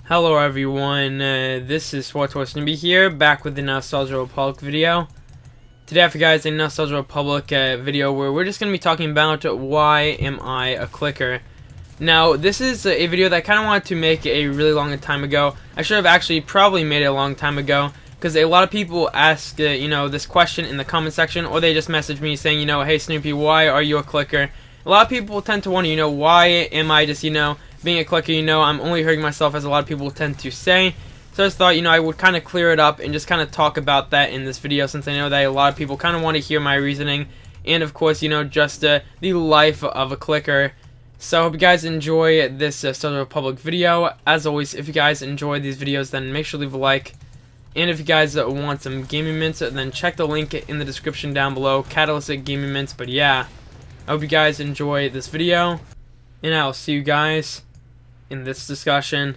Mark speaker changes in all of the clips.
Speaker 1: Hello everyone, this is Supersnoopy here, back with the Nostalgia Republic video. Today I have for you guys a Nostalgia Republic video where we're just going to be talking about why am I a clicker. Now, this is a video that I kind of wanted to make a really long time ago. I should have actually probably made it a long time ago, because a lot of people ask, this question in the comment section, or they just message me saying, hey Snoopy, why are you a clicker? A lot of people tend to wonder, why am I just, being a clicker, I'm only hurting myself, as a lot of people tend to say. So I just thought, I would kind of clear it up and just kind of talk about that in this video, since I know that a lot of people kind of want to hear my reasoning, and of course, just the life of a clicker. So I hope you guys enjoy this SWTOR Republic video. As always, if you guys enjoy these videos, then make sure to leave a like. And if you guys want some gaming mints, then check the link in the description down below, Catalytic Gaming Mints. But yeah, I hope you guys enjoy this video, and I'll see you guys in this discussion.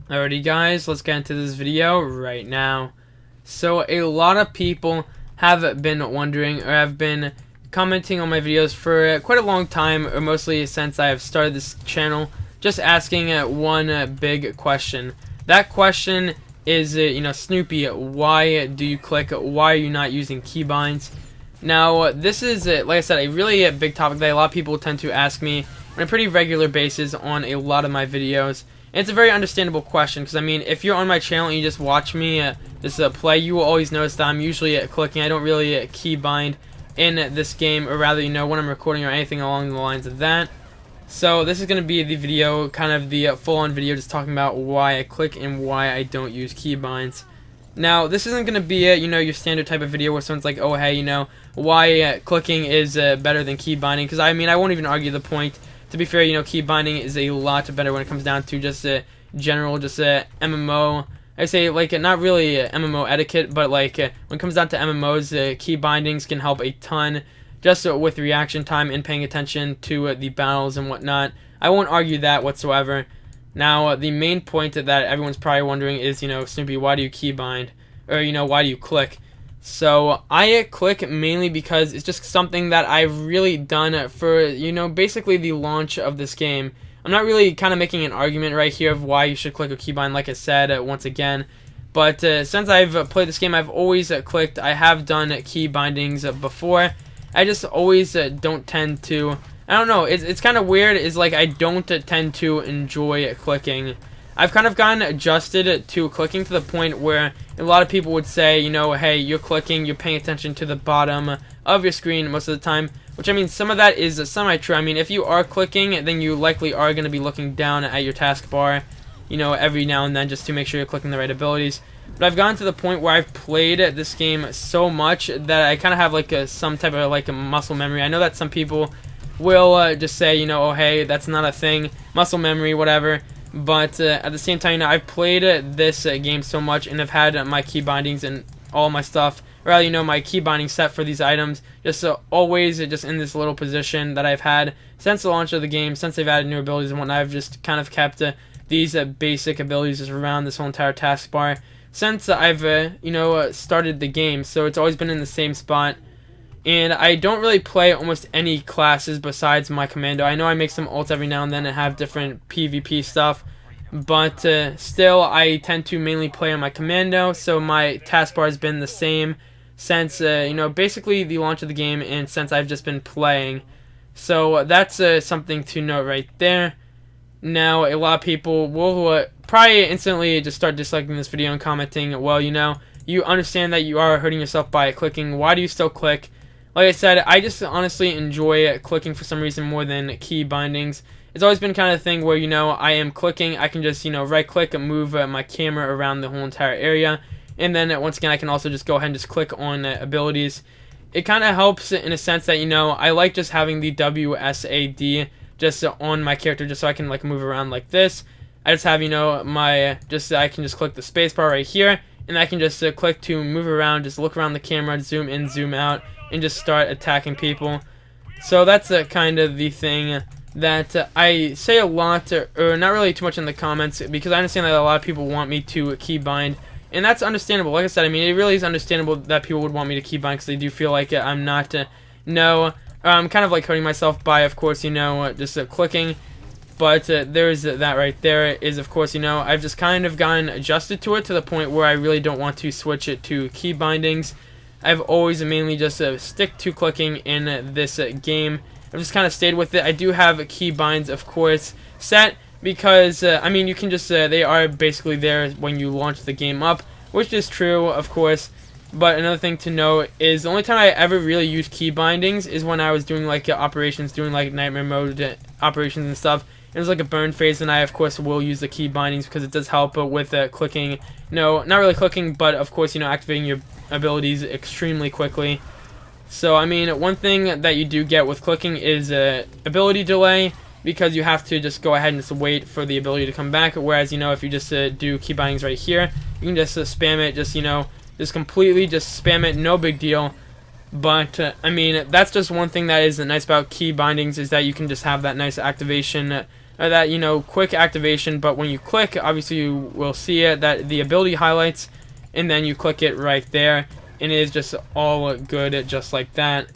Speaker 1: Alrighty guys, let's get into this video right now. So a lot of people have been wondering, or have been commenting on my videos for quite a long time, or mostly since I have started this channel, just asking one big question. That question is, Snoopy, why do you click? Why are you not using keybinds? Now, this is, like I said, a really big topic that a lot of people tend to ask me on a pretty regular basis on a lot of my videos. And it's a very understandable question, because, if you're on my channel and you just watch me play, you will always notice that I'm usually clicking. I don't really keybind in this game, or rather, when I'm recording or anything along the lines of that. So this is going to be the video, kind of the full-on video, just talking about why I click and why I don't use keybinds. Now, this isn't going to be your standard type of video where someone's like, oh, hey, why clicking is better than keybinding, because, I won't even argue the point. To be fair, keybinding is a lot better when it comes down to just general, MMO. I say, not really MMO etiquette, but, when it comes down to MMOs, key bindings can help a ton, just with reaction time and paying attention to the battles and whatnot. I won't argue that whatsoever. Now, the main point that everyone's probably wondering is, Snoopy, why do you keybind? Or, why do you click? So, I click mainly because it's just something that I've really done for, basically the launch of this game. I'm not really kind of making an argument right here of why you should click or keybind, like I said, once again. But since I've played this game, I've always clicked. I have done key bindings before. I just always don't tend to, I don't know, it's kind of weird, is I don't tend to enjoy clicking. I've kind of gotten adjusted to clicking to the point where a lot of people would say, hey, you're clicking, you're paying attention to the bottom of your screen most of the time, which, some of that is semi-true. If you are clicking, then you likely are going to be looking down at your taskbar, every now and then, just to make sure you're clicking the right abilities. But I've gotten to the point where I've played this game so much that I kind of have some type of a muscle memory. I know that some people will just say, oh, hey, that's not a thing, muscle memory, whatever. But at the same time, I've played this game so much, and I've had my key bindings and all my stuff, or rather, my key binding set for these items, just always just in this little position that I've had since the launch of the game, since they've added new abilities and whatnot. I've just kind of kept these basic abilities just around this whole entire taskbar since I've started the game. So it's always been in the same spot. And I don't really play almost any classes besides my commando. I know I make some ults every now and then and have different PvP stuff, but still I tend to mainly play on my commando, so my taskbar has been the same since, basically the launch of the game, and since I've just been playing. So that's something to note right there. Now, a lot of people will probably instantly just start disliking this video and commenting, well, you understand that you are hurting yourself by clicking. Why do you still click? Like I said, I just honestly enjoy clicking for some reason more than key bindings. It's always been kind of a thing where, I am clicking, I can just, right click and move my camera around the whole entire area. And then, once again, I can also just go ahead and just click on abilities. It kind of helps in a sense that, I like just having the WSAD just on my character, just so I can, move around like this. I just have, I can just click the spacebar right here, and I can just click to move around, just look around the camera, zoom in, zoom out, and just start attacking people. So that's kind of the thing that I say a lot, or not really too much in the comments, because I understand that a lot of people want me to keybind, and that's understandable. Like I said, it really is understandable that people would want me to keybind, because they do feel like I'm not, I'm kind of hurting myself by, of course, just clicking. But there's that right there is, of course, I've just kind of gotten adjusted to it to the point where I really don't want to switch it to key bindings. I've always mainly just stick to clicking in this game. I've just kind of stayed with it. I do have key binds, of course, set because, you can just, they are basically there when you launch the game up, which is true, of course. But another thing to note is the only time I ever really used key bindings is when I was doing like operations, doing like nightmare mode operations and stuff. It was like a burn phase, and I of course will use the key bindings because it does help with clicking. No, not really clicking, but of course activating your abilities extremely quickly. So one thing that you do get with clicking is ability delay, because you have to just go ahead and just wait for the ability to come back. Whereas if you just do key bindings right here, you can just spam it, just completely just spam it, no big deal. But that's just one thing that is nice about key bindings, is that you can just have that nice activation, that quick activation. But when you click, obviously you will see it, that the ability highlights, and then you click it right there, and it is just all good just like that.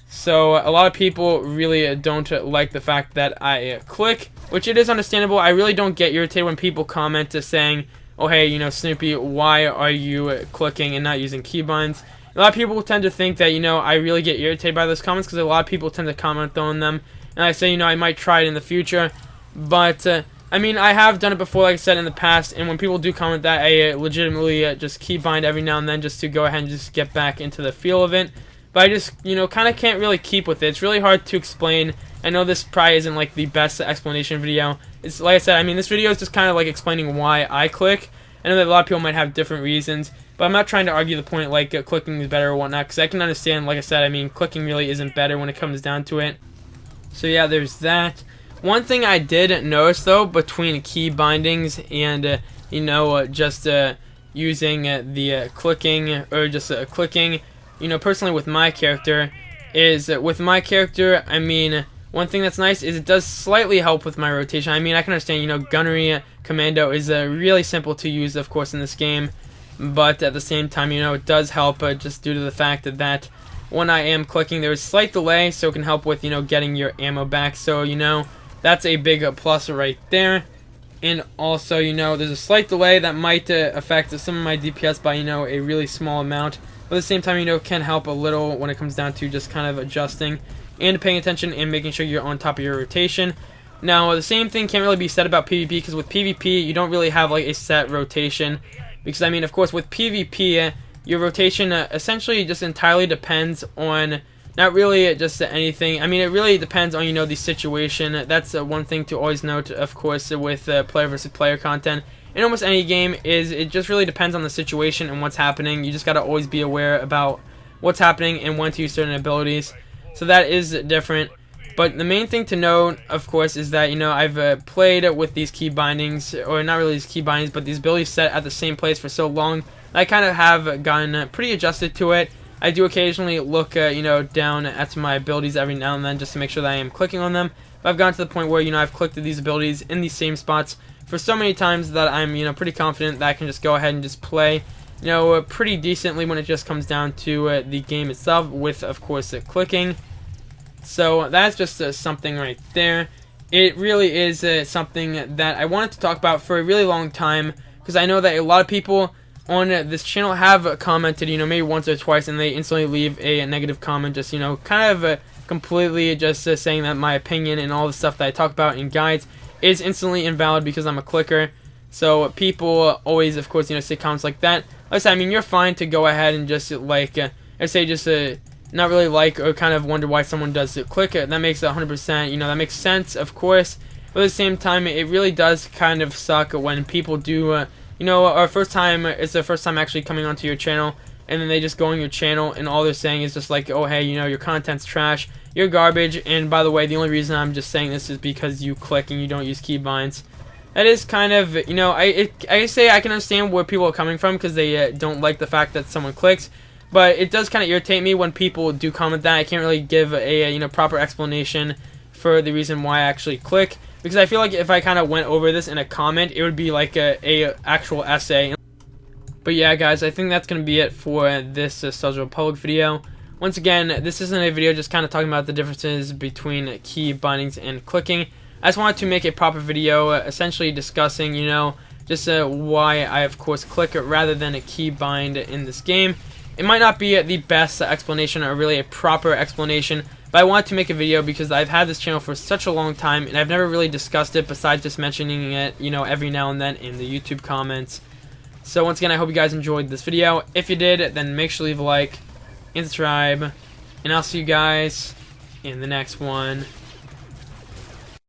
Speaker 1: So a lot of people really don't like the fact that I click, which it is understandable. I really don't get irritated when people comment saying, oh hey, Snoopy, why are you clicking and not using keybinds? A lot of people tend to think that, I really get irritated by those comments because a lot of people tend to comment on them. And I say, I might try it in the future. But, I have done it before, like I said, in the past. And when people do comment that, I legitimately just keybind every now and then just to go ahead and just get back into the feel of it. But I just, kind of can't really keep with it. It's really hard to explain. I know this probably isn't, like, the best explanation video. It's, like I said, this video is just kind of, like, explaining why I click. I know that a lot of people might have different reasons. But I'm not trying to argue the point like clicking is better or whatnot, because I can understand, like I said, clicking really isn't better when it comes down to it. So yeah, there's that. One thing I did notice though between key bindings and just using the clicking or just clicking, personally with my character, is with my character, one thing that's nice is it does slightly help with my rotation. I can understand, gunnery commando is really simple to use, of course, in this game. But at the same time, it does help just due to the fact that when I am clicking, there is slight delay, so it can help with, getting your ammo back. So, that's a big plus right there. And also, there's a slight delay that might affect some of my DPS by, a really small amount. But at the same time, it can help a little when it comes down to just kind of adjusting and paying attention and making sure you're on top of your rotation. Now, the same thing can't really be said about PvP, because with PvP, you don't really have, like, a set rotation. Because, of course, with PvP, your rotation essentially just entirely depends on, not really just anything. It really depends on, the situation. That's one thing to always note, of course, with player versus player content. In almost any game, it just really depends on the situation and what's happening. You just got to always be aware about what's happening and when to use certain abilities. So that is different. But the main thing to note, of course, is that, I've played with these key bindings, or not really these key bindings, but these abilities set at the same place for so long, I kind of have gotten pretty adjusted to it. I do occasionally look, down at my abilities every now and then just to make sure that I am clicking on them. But I've gotten to the point where, I've clicked these abilities in these same spots for so many times that I'm, pretty confident that I can just go ahead and just play, pretty decently when it just comes down to the game itself with, of course, clicking. So that's just something right there. It really is something that I wanted to talk about for a really long time, because I know that a lot of people on this channel have commented, maybe once or twice, and they instantly leave a negative comment, just, kind of completely just saying that my opinion and all the stuff that I talk about in guides is instantly invalid because I'm a clicker. So people always, of course, say comments like that. Like I said, you're fine to go ahead and just, like, I say just not really like or kind of wonder why someone does click it. That makes 100%, that makes sense, of course. But at the same time, it really does kind of suck when people do, it's their first time actually coming onto your channel, and then they just go on your channel, and all they're saying is just like, oh, hey, your content's trash, you're garbage, and by the way, the only reason I'm just saying this is because you click and you don't use keybinds. That is kind of, I say I can understand where people are coming from, because they don't like the fact that someone clicks. But it does kind of irritate me when people do comment that. I can't really give a proper explanation for the reason why I actually click, because I feel like if I kind of went over this in a comment, it would be like a actual essay. But yeah, guys, I think that's going to be it for this SWTOR Republic video. Once again, this isn't a video just kind of talking about the differences between key bindings and clicking. I just wanted to make a proper video essentially discussing, you know, just why I of course click it rather than a keybind in this game. It might not be the best explanation or really a proper explanation, but I wanted to make a video because I've had this channel for such a long time and I've never really discussed it besides just mentioning it, you know, every now and then in the YouTube comments. So once again, I hope you guys enjoyed this video. If you did, then make sure to leave a like and subscribe, and I'll see you guys in the next one.